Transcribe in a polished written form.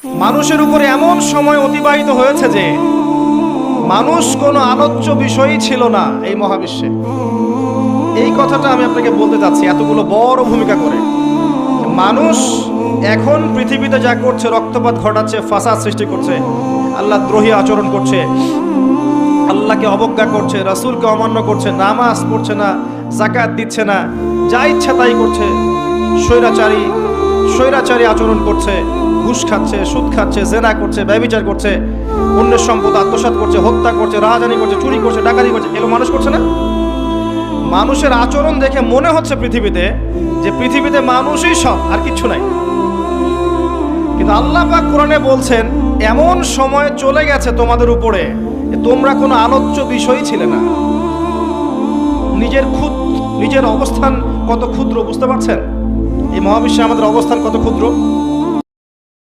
মানুষের উপরে এমন সময় অতিবাহিত হয়েছে যে মানুষ কোনো আলোচ্য বিষয়ই ছিল না এই মহাবিশ্বে। এই কথাটা আমি আপনাকে বলতে চাচ্ছি এতগুলো বড় ভূমিকা করে। মানুষ এখন পৃথিবীতে যা করছে, রক্তপাত ঘটাচ্ছে, ফাসাদ সৃষ্টি করছে, আল্লাহ দ্রোহী আচরণ করছে, আল্লাহকে অবজ্ঞা করছে, রাসূলকে অমান্য করছে, নামাজ পড়ছে না, যাকাত দিচ্ছে না, যা ইচ্ছা তাই করছে, স্বৈরাচারী আচরণ করছে, ঘুষ খাচ্ছে, সুদ খাচ্ছে, জেনা করছে, ব্যভিচার করছে, অন্যের সম্পদ আত্মসাৎ করছে, হত্যা করছে, রাহাজানি করছে, চুরি করছে, ডাকাতি করছে। এগুলো মানুষ করছে না? মানুষের আচরণ দেখে মনে হচ্ছে পৃথিবীতে মানুষই সব, আর কিচ্ছু নাই। কিন্তু আল্লাহ পাক কোরআনে বলছেন এমন সময় চলে গেছে তোমাদের উপরে, তোমরা কোনো আলোচ্য বিষয় ছিলে না। নিজের অবস্থান কত ক্ষুদ্র বুঝতে পারছেন? এই মহাবিশ্বে আমাদের অবস্থান কত ক্ষুদ্র।